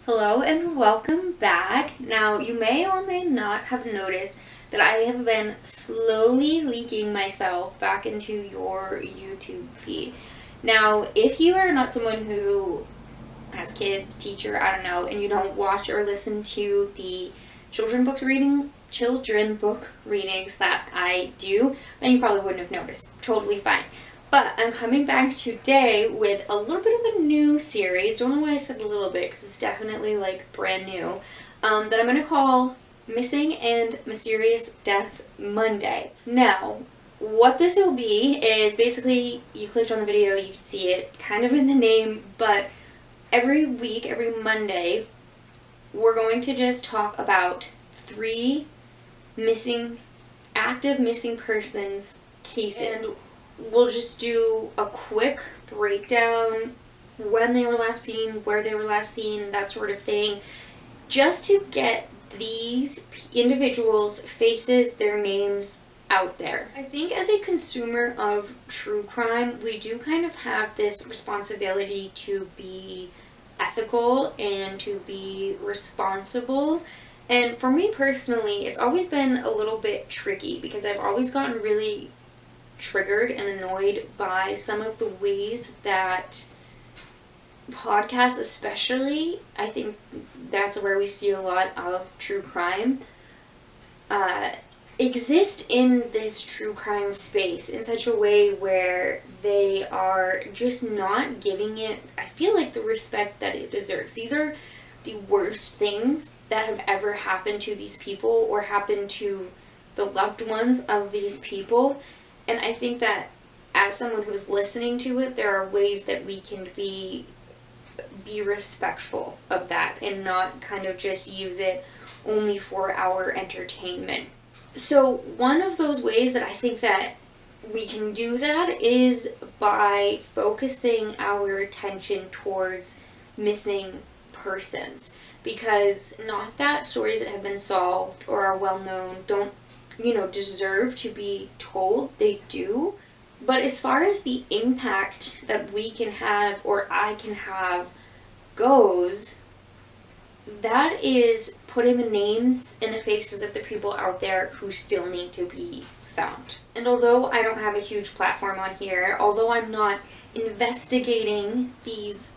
Hello and welcome back. Now, you may or may not have noticed that I have been slowly leaking myself back into your YouTube feed. Now, if you are not someone who has kids, teacher, I don't know, and you don't watch or listen to the children book readings that I do, then you probably wouldn't have noticed. Totally fine. But I'm coming back today with a little bit of a new series. Don't know why I said a little bit, because it's definitely like brand new. That I'm going to call Missing and Mysterious Death Monday. Now, what this will be is basically, you clicked on the video, you can see it kind of in the name, but every week, every Monday, we're going to just talk about 3 active missing persons cases. And we'll just do a quick breakdown, when they were last seen, where they were last seen, that sort of thing, just to get these individuals' faces, their names out there. I think as a consumer of true crime, we do kind of have this responsibility to be ethical and to be responsible. And for me personally, it's always been a little bit tricky because I've always gotten really triggered and annoyed by some of the ways that podcasts, especially, I think that's where we see a lot of true crime, exist in this true crime space in such a way where they are just not giving it, I feel like, the respect that it deserves. These are the worst things that have ever happened to these people or happened to the loved ones of these people. And I think that as someone who's listening to it, there are ways that we can be respectful of that and not kind of just use it only for our entertainment. So one of those ways that I think that we can do that is by focusing our attention towards missing persons. Because not that stories that have been solved or are well known don't deserve to be told. They do. But as far as the impact that we can have or I can have goes, that is putting the names and the faces of the people out there who still need to be found. And although I don't have a huge platform on here, although I'm not investigating these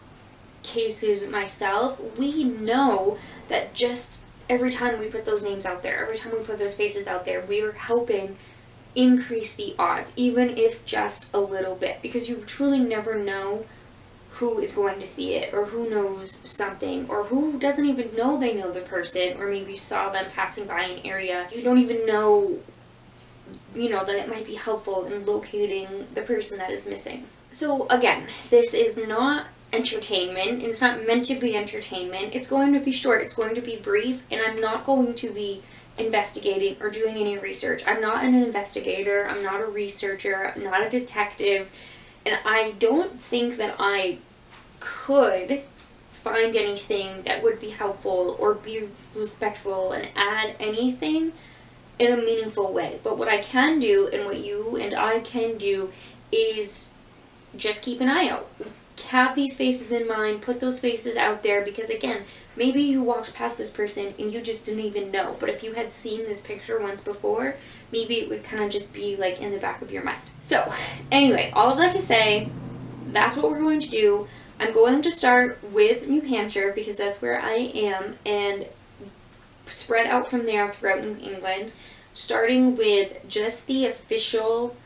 cases myself, we know that just every time we put those names out there, every time we put those faces out there, we are helping increase the odds, even if just a little bit, because you truly never know who is going to see it, or who knows something, or who doesn't even know they know the person, or maybe saw them passing by an area. You don't even know, that it might be helpful in locating the person that is missing. So again, this is not entertainment. It's not meant to be entertainment. It's going to be short. It's going to be brief, and I'm not going to be investigating or doing any research. I'm not an investigator. I'm not a researcher. I'm not a detective. And I don't think that I could find anything that would be helpful or be respectful and add anything in a meaningful way. But what I can do, and what you and I can do, is just keep an eye out. Have these faces in mind, put those faces out there, because again, maybe you walked past this person and you just didn't even know, but if you had seen this picture once before, maybe it would kind of just be like in the back of your mind. So anyway, all of that to say, that's what we're going to do. I'm going to start with New Hampshire because that's where I am, and spread out from there throughout New England, starting with just the official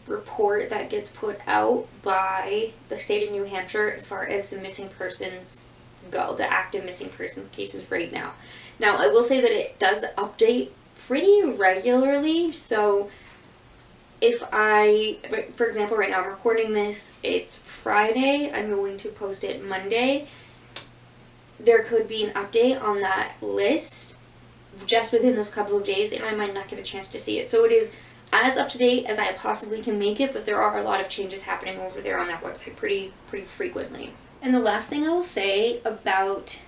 report that gets put out by the state of New Hampshire as far as the missing persons go, the active missing persons cases right now. Now, I will say that it does update pretty regularly, so for example, right now I'm recording this, it's Friday, I'm going to post it Monday. There could be an update on that list just within those couple of days, and I might not get a chance to see it. So it is as up to date as I possibly can make it, but there are a lot of changes happening over there on that website pretty frequently. And the last thing I will say about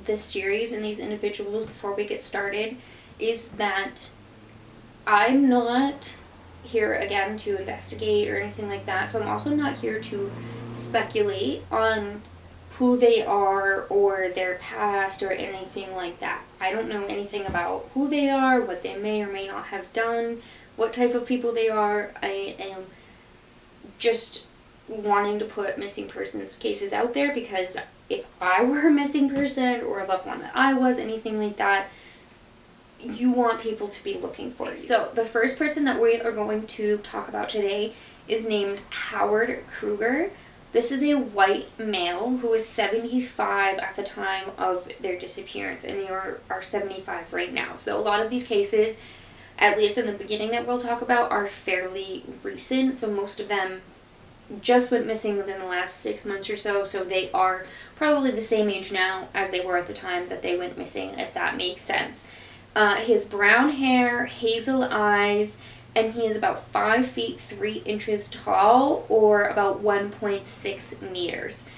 this series and these individuals before we get started is that I'm not here again to investigate or anything like that, so I'm also not here to speculate on who they are or their past or anything like that. I don't know anything about who they are, what they may or may not have done, what type of people they are. I am just wanting to put missing persons cases out there, because if I were a missing person or a loved one that I was, anything like that, you want people to be looking for you. So the first person that we are going to talk about today is named Howard Kruger. This is a white male who was 75 at the time of their disappearance, and they are 75 right now. So a lot of these cases, at least in the beginning that we'll talk about, are fairly recent. So most of them just went missing within the last 6 months or so. So they are probably the same age now as they were at the time that they went missing, if that makes sense. His brown hair, hazel eyes, and he is about 5 feet 3 inches tall, or about 1.6 meters.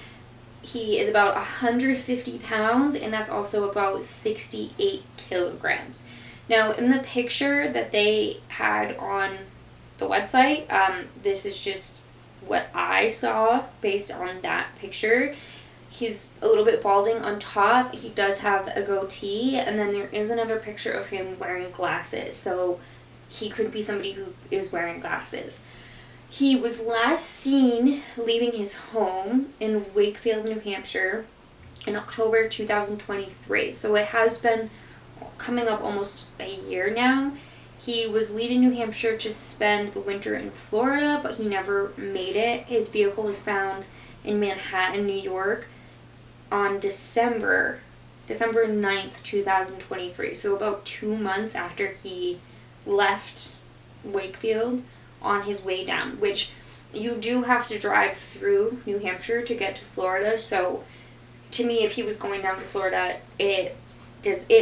He is about 150 pounds, and that's also about 68 kilograms. Now, in the picture that they had on the website, this is just what I saw based on that picture. He's a little bit balding on top. He does have a goatee, and then there is another picture of him wearing glasses. So he could be somebody who is wearing glasses. He was last seen leaving his home in Wakefield, New Hampshire in October 2023. So it has been coming up almost a year now. He was leaving New Hampshire to spend the winter in Florida, but he never made it. His vehicle was found in Manhattan, New York on December 9th, 2023. So about 2 months after he left Wakefield on his way down, which you do have to drive through New Hampshire to get to Florida. So to me, if he was going down to Florida, it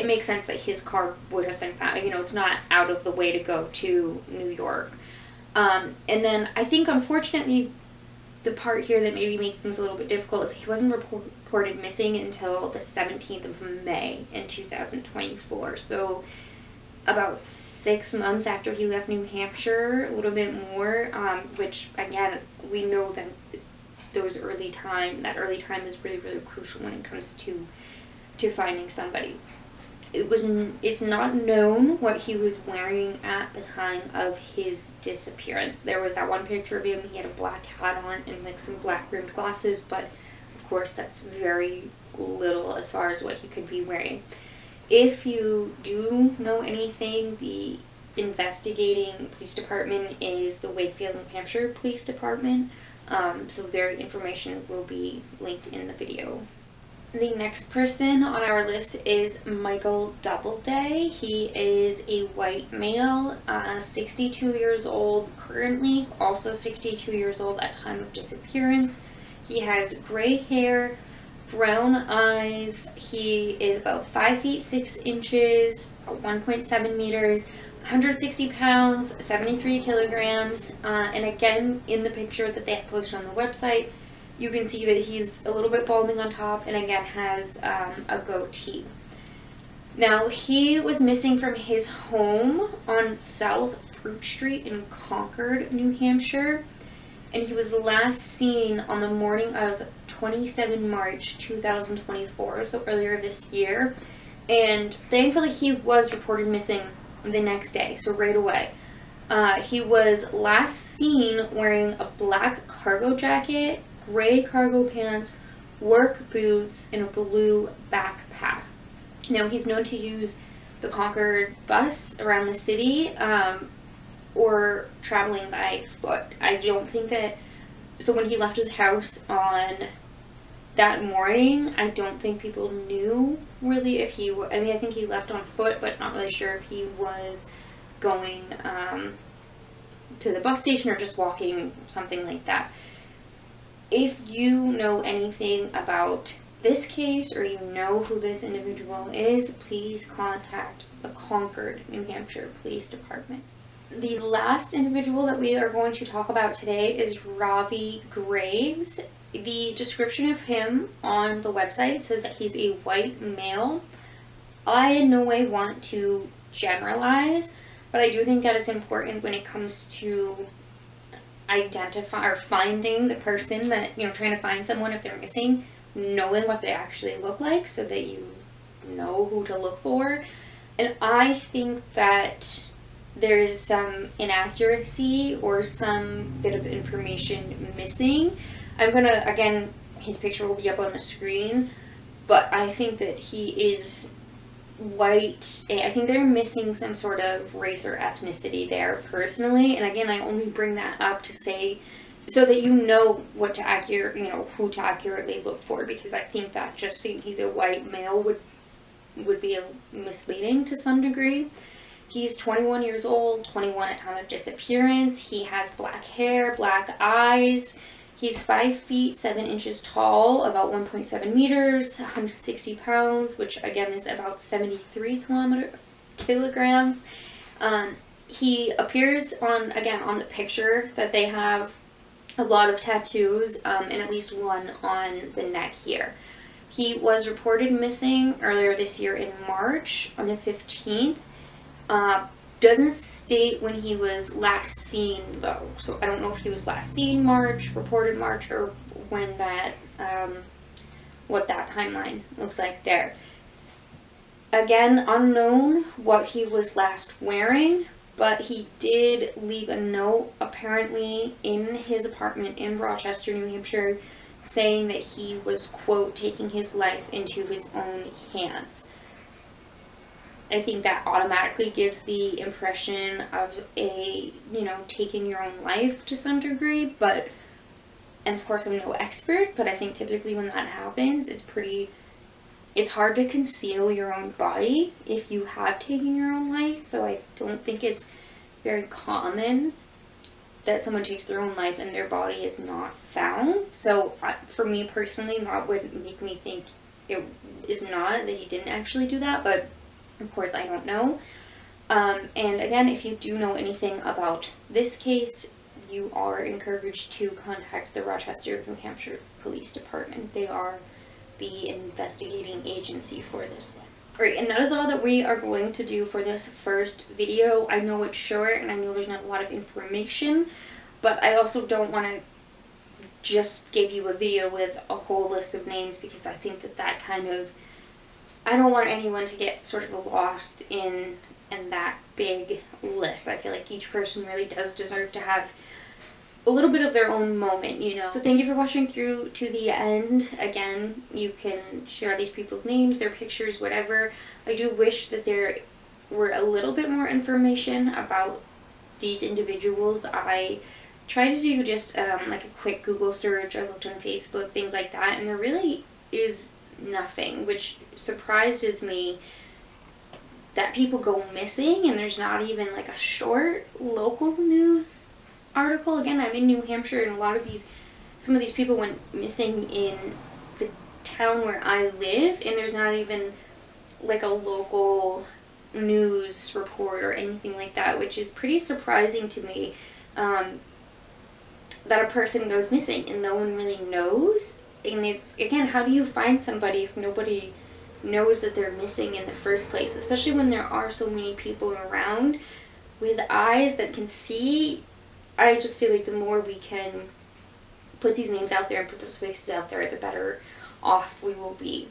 makes sense that his car would have been found. You know, it's not out of the way to go to New York. And then I think, unfortunately, the part here that maybe makes things a little bit difficult is he wasn't reported missing until the 17th of May in 2024. So about 6 months after he left New Hampshire, a little bit more, which again, we know that that early time is really, really crucial when it comes to finding somebody. It's not known what he was wearing at the time of his disappearance. There was that one picture of him, he had a black hat on and like some black rimmed glasses, but of course that's very little as far as what he could be wearing. If you do know anything, the investigating police department is the Wakefield, New Hampshire Police Department. So their information will be linked in the video. The next person on our list is Michael Doubleday. He is a white male, 62 years old currently, also 62 years old at time of disappearance. He has gray hair, brown eyes. He is about 5 feet 6 inches, 1.7 meters, 160 pounds, 73 kilograms. And again, in the picture that they have posted on the website, you can see that he's a little bit balding on top and again has a goatee. Now, he was missing from his home on South Fruit Street in Concord, New Hampshire, and he was last seen on the morning of 27 March 2024, so earlier this year, and thankfully he was reported missing the next day, so right away. He was last seen wearing a black cargo jacket, gray cargo pants, work boots, and a blue backpack. Now, he's known to use the Concord bus around the city, or traveling by foot. I don't think that, so when he left his house on that morning, I don't think people knew really if he, I mean, I think he left on foot, but not really sure if he was going to the bus station or just walking, something like that. If you know anything about this case or you know who this individual is, please contact the Concord, New Hampshire Police Department. The last individual that we are going to talk about today is Ravi Graves. The description of him on the website says that he's a white male. I in no way want to generalize, but I do think that it's important when it comes to identify or finding the person that, you know, trying to find someone if they're missing, knowing what they actually look like so that you know who to look for. And I think that there is some inaccuracy or some bit of information missing. I'm gonna, again, his picture will be up on the screen, but I think that he is white. I think they're missing some sort of race or ethnicity there personally. And again, I only bring that up to say so that you know what to who to accurately look for, because I think that just saying he's a white male would be misleading to some degree. He's 21 years old, 21 at time of disappearance. He has black hair, black eyes. He's 5 feet 7 inches tall, about 1.7 meters, 160 pounds, which again is about 73 kilograms. He appears on the picture that they have a lot of tattoos, and at least one on the neck here. He was reported missing earlier this year in March, on the 15th. Doesn't state when he was last seen, though. So I don't know if he was last seen March, reported March, or when that, what that timeline looks like there. Again, unknown what he was last wearing, but he did leave a note, apparently, in his apartment in Rochester, New Hampshire, saying that he was, quote, taking his life into his own hands. I think that automatically gives the impression of taking your own life to some degree, but, and of course I'm no expert, but I think typically when that happens, it's hard to conceal your own body if you have taken your own life, so I don't think it's very common that someone takes their own life and their body is not found. So for me personally, that would make me think it is not, that he didn't actually do that, but of course I don't know. And again, if you do know anything about this case, you are encouraged to contact the Rochester, New Hampshire Police Department. They are the investigating agency for this one. Alright, and that is all that we are going to do for this first video. I know it's short and I know there's not a lot of information, but I also don't want to just give you a video with a whole list of names, because I think that kind of, I don't want anyone to get sort of lost in that big list. I feel like each person really does deserve to have a little bit of their own moment, So thank you for watching through to the end. Again, you can share these people's names, their pictures, whatever. I do wish that there were a little bit more information about these individuals. I tried to do just like a quick Google search. I looked on Facebook, things like that, and there really is nothing, which surprises me that people go missing and there's not even like a short local news article. Again, I'm in New Hampshire, and some of these people went missing in the town where I live, and there's not even like a local news report or anything like that, which is pretty surprising to me, that a person goes missing and no one really knows. And it's, again, how do you find somebody if nobody knows that they're missing in the first place, especially when there are so many people around with eyes that can see. I just feel like the more we can put these names out there and put those faces out there, the better off we will be.